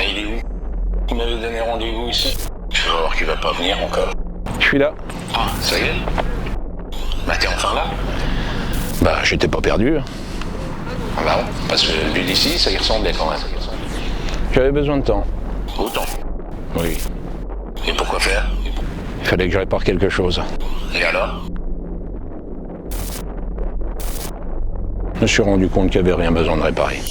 Mais il est où? Il m'avait donné rendez-vous ici. Je vais voir qu'il va pas venir encore. Je suis là. Ah, ça y est? Bah t'es enfin là? Bah, j'étais pas perdu. Ah bah non, parce que vu d'ici, ça y ressemblait quand même. J'avais besoin de temps. Autant. Oui. Et pourquoi faire? Il fallait que je répare quelque chose. Et alors? Je me suis rendu compte qu'il n'y avait rien besoin de réparer.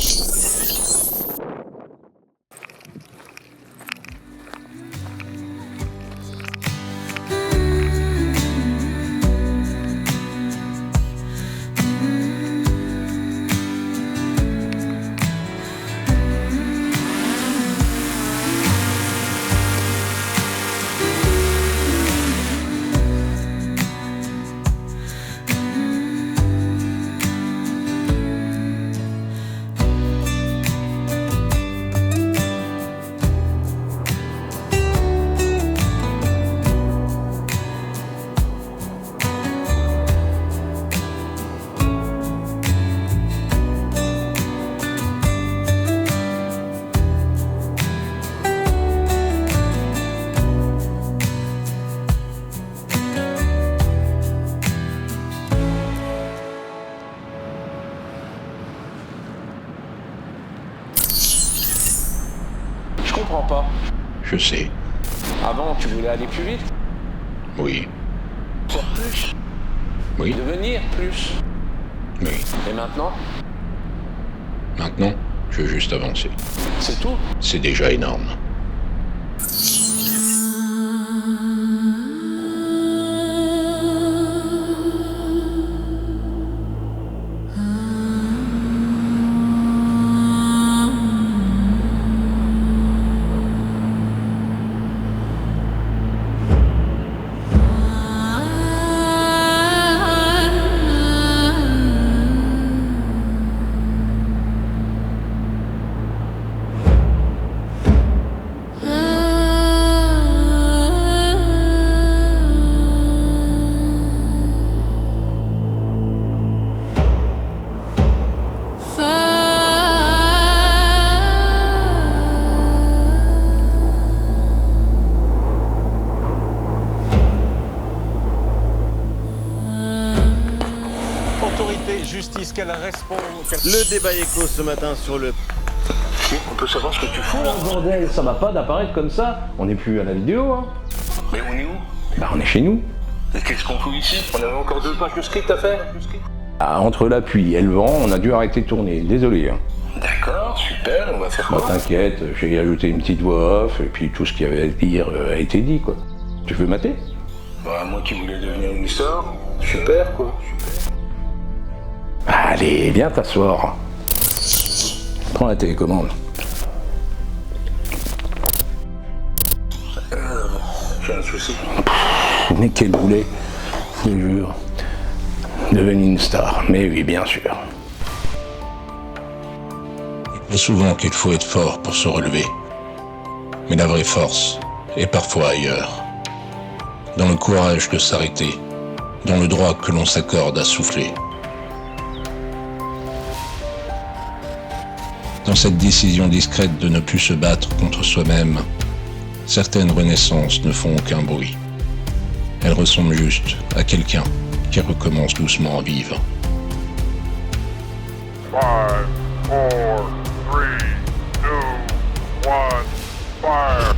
Je comprends pas. Je sais. Avant, tu voulais aller plus vite? Oui. Faire plus? Oui. Devenir plus? Oui. Et maintenant? Maintenant, je veux juste avancer. C'est tout? C'est déjà énorme. Autorité, justice, qu'elle répond. Le débat est clos ce matin sur le... On peut savoir ce que tu fous là? Bordel, ça va pas d'apparaître comme ça. On n'est plus à la vidéo, hein. Mais on est où? Bah, on est chez nous. Et qu'est-ce qu'on fout ici? On avait encore 2 pages de script à faire? Ah, entre la pluie et le vent, on a dû arrêter de tourner. Désolé. Hein. D'accord, super, on va faire Bah, quoi? t'inquiète, j'ai ajouté une petite voix off, et puis tout ce qu'il y avait à dire a été dit, quoi. Tu veux mater? Bah moi qui voulais devenir une histoire, super quoi. Allez, viens t'asseoir. Prends la télécommande. J'ai un souci. Mais quel boulet, je te jure. Devenir une star, mais oui, bien sûr. Il dit souvent qu'il faut être fort pour se relever. Mais la vraie force est parfois ailleurs. Dans le courage de s'arrêter, dans le droit que l'on s'accorde à souffler. Dans cette décision discrète de ne plus se battre contre soi-même, certaines renaissances ne font aucun bruit. Elles ressemblent juste à quelqu'un qui recommence doucement à vivre. 5, 4, 3, 2, 1, fire!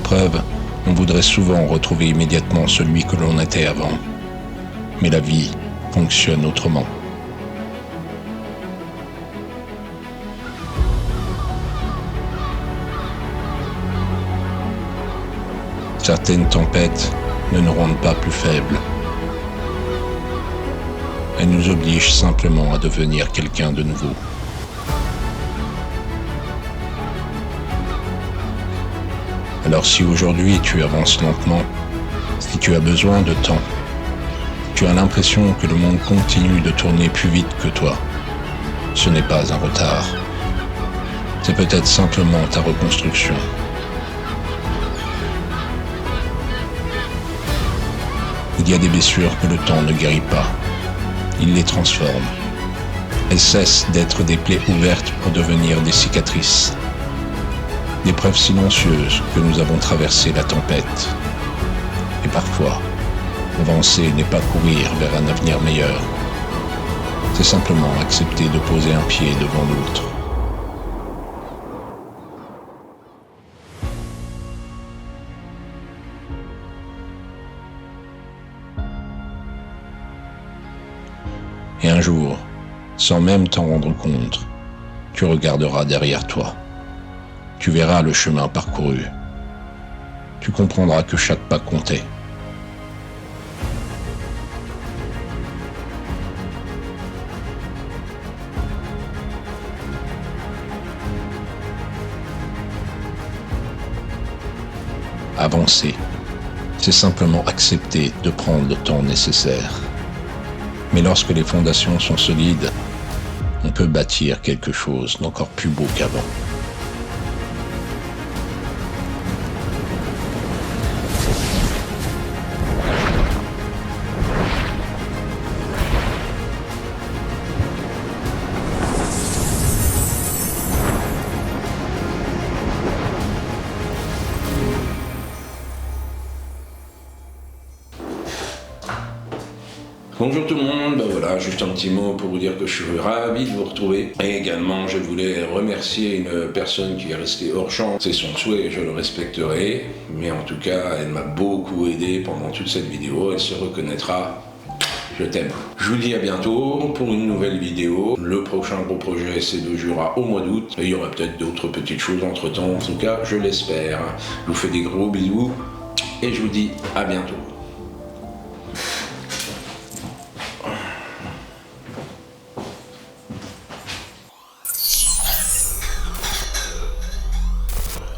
épreuves, on voudrait souvent retrouver immédiatement celui que l'on était avant. Mais la vie fonctionne autrement. Certaines tempêtes ne nous rendent pas plus faibles. Elles nous obligent simplement à devenir quelqu'un de nouveau. Alors si aujourd'hui tu avances lentement, si tu as besoin de temps, tu as l'impression que le monde continue de tourner plus vite que toi, ce n'est pas un retard. C'est peut-être simplement ta reconstruction. Il y a des blessures que le temps ne guérit pas. Il les transforme. Elles cessent d'être des plaies ouvertes pour devenir des cicatrices. Des preuves silencieuses que nous avons traversé la tempête. Et parfois, avancer n'est pas courir vers un avenir meilleur. C'est simplement accepter de poser un pied devant l'autre. Et un jour, sans même t'en rendre compte, tu regarderas derrière toi. Tu verras le chemin parcouru. Tu comprendras que chaque pas comptait. Avancer, c'est simplement accepter de prendre le temps nécessaire. Mais lorsque les fondations sont solides, on peut bâtir quelque chose d'encore plus beau qu'avant. Bonjour tout le monde, voilà, juste un petit mot pour vous dire que je suis ravi de vous retrouver. Et également, je voulais remercier une personne qui est restée hors champ. C'est son souhait, je le respecterai. Mais en tout cas, elle m'a beaucoup aidé pendant toute cette vidéo. Elle se reconnaîtra. Je t'aime. Je vous dis à bientôt pour une nouvelle vidéo. Le prochain gros projet, c'est de Jura au mois d'août. Et il y aura peut-être d'autres petites choses entre temps. En tout cas, je l'espère. Je vous fais des gros bisous. Et je vous dis à bientôt.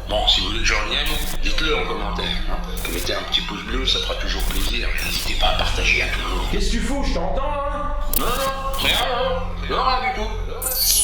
Bon, si vous voulez que je revienne, dites-le en commentaire. Hein. Mettez un petit pouce bleu, ça fera toujours plaisir. N'hésitez pas à partager à tout le monde. Qu'est-ce que tu fous? Je t'entends, hein? Non, rien du tout.